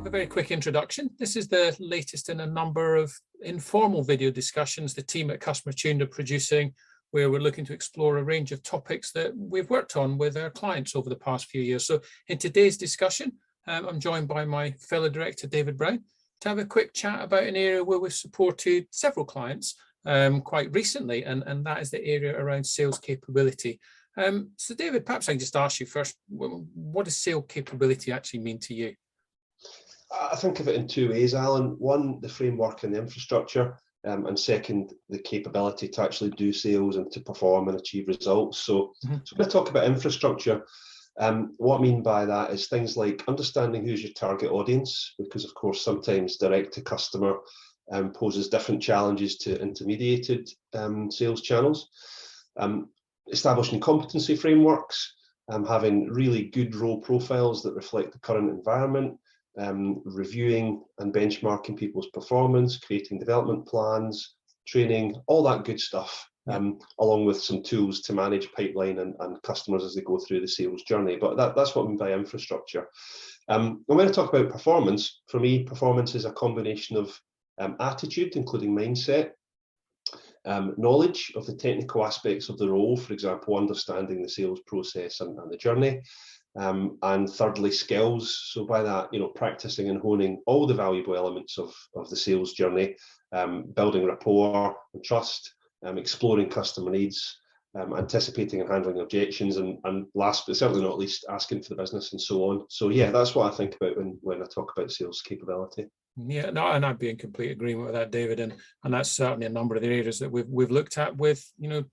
give a very quick introduction. This is the latest in a number of informal video discussions the team at Customer Attuned are producing, where we're looking to explore a range of topics that we've worked on with our clients over the past few years. So in today's discussion, I'm joined by my fellow director, David Brown, to have a quick chat about an area where we've supported several clients quite recently, and that is the area around sales capability. So David, perhaps I can just ask you first, what does sales capability actually mean to you? I think of it in two ways, Alan. One, the framework and the infrastructure, and second, the capability to actually do sales and to perform and achieve results. So when I talk about infrastructure, what I mean by that is things like understanding who's your target audience, because of course sometimes direct to customer poses different challenges to intermediated sales channels. Establishing competency frameworks, having really good role profiles that reflect the current environment, reviewing and benchmarking people's performance, creating development plans, training, all that good stuff, along with some tools to manage pipeline and customers as they go through the sales journey. But that's what I mean by infrastructure. And when I talk about performance, for me, performance is a combination of attitude, including mindset, knowledge of the technical aspects of the role, for example, understanding the sales process and the journey, and thirdly, skills. So by that, practicing and honing all the valuable elements of the sales journey, building rapport and trust, exploring customer needs, anticipating and handling objections, and last but certainly not least, asking for the business and so on. So yeah, that's what I think about when I talk about sales capability. Yeah, no, and I'd be in complete agreement with that, David, and that's certainly a number of the areas that we've looked at with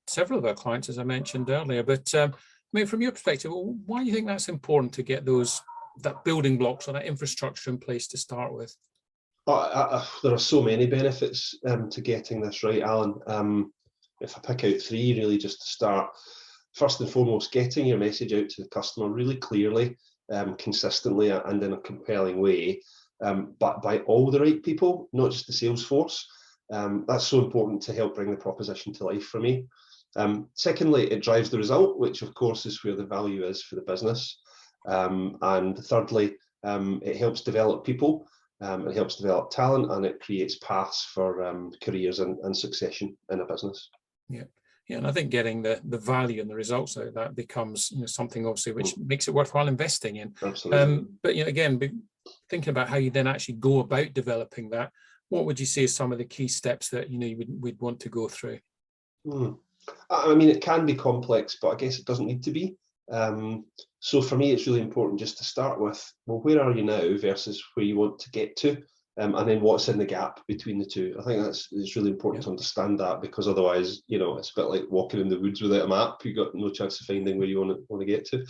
several of our clients, as I mentioned earlier. But I mean, from your perspective, why do you think that's important to get that building blocks or that infrastructure in place to start with? There are so many benefits to getting this right, Alan. If I pick out three, really, just to start, first and foremost, getting your message out to the customer really clearly, consistently, and in a compelling way. But by all the right people, not just the sales force. That's so important to help bring the proposition to life for me. Secondly, it drives the result, which of course is where the value is for the business. And thirdly, it helps develop people, it helps develop talent, and it creates paths for careers and succession in a business. Yeah, and I think getting the value and the results out of that becomes something obviously which makes it worthwhile investing in. Absolutely. But again, thinking about how you then actually go about developing that, what would you say is some of the key steps that we'd want to go through? I mean, it can be complex, but I guess it doesn't need to be. So for me, it's really important just to start with, well, where are you now versus where you want to get to, and then what's in the gap between the two. I think it's really important to understand that, because otherwise, it's a bit like walking in the woods without a map. You've got no chance of finding where you want to get to.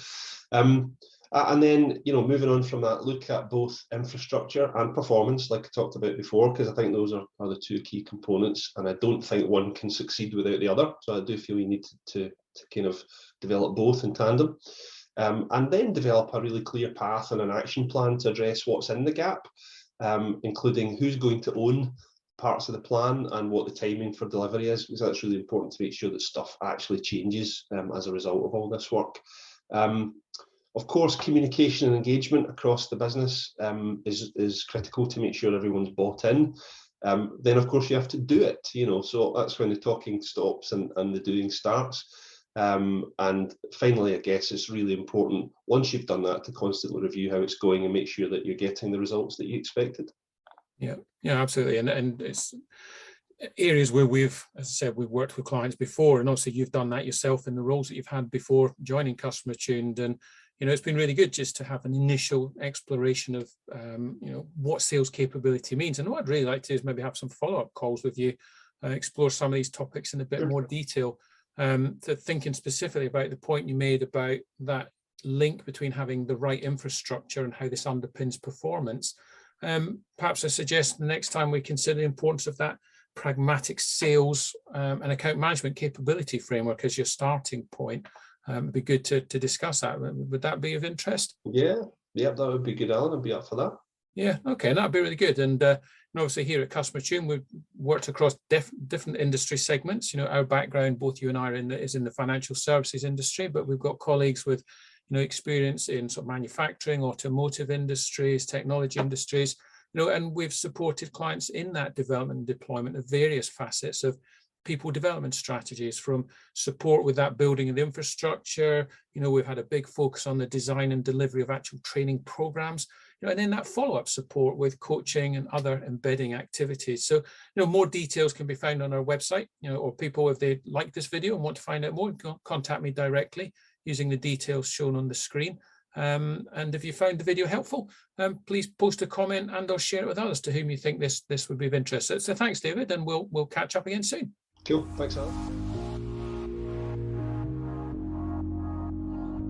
And then, moving on from that, look at both infrastructure and performance, like I talked about before, because I think those are the two key components, and I don't think one can succeed without the other. So I do feel you need to kind of develop both in tandem, and then develop a really clear path and an action plan to address what's in the gap, including who's going to own parts of the plan and what the timing for delivery is, because that's really important to make sure that stuff actually changes as a result of all this work. Of course, communication and engagement across the business is critical to make sure everyone's bought in. Then, of course, you have to do it, so that's when the talking stops and the doing starts. And finally, I guess it's really important, once you've done that, to constantly review how it's going and make sure that you're getting the results that you expected. Yeah, absolutely. And it's areas where we've worked with clients before, and obviously you've done that yourself in the roles that you've had before joining Customer Attuned, and it's been really good just to have an initial exploration of what sales capability means. And what I'd really like to do is maybe have some follow-up calls with you, explore some of these topics in a bit more detail, to thinking specifically about the point you made about that link between having the right infrastructure and how this underpins performance. Perhaps I suggest the next time we consider the importance of that pragmatic sales and account management capability framework as your starting point. It'd be good to discuss that. Would that be of interest? Yeah, that would be good, Alan. I'd be up for that. Yeah, okay, that'd be really good. And obviously here at Customer Attuned, we've worked across different industry segments. Our background, both you and I, is in the financial services industry, but we've got colleagues with experience in sort of manufacturing, automotive industries, technology industries, and we've supported clients in that development and deployment of various facets of people development strategies, from support with that building and infrastructure. We've had a big focus on the design and delivery of actual training programs, and then that follow-up support with coaching and other embedding activities. So, more details can be found on our website, or people, if they like this video and want to find out more, contact me directly using the details shown on the screen. And if you found the video helpful, please post a comment and or share it with others to whom you think this would be of interest. So thanks, David, and we'll catch up again soon. Cool, thanks, Alan.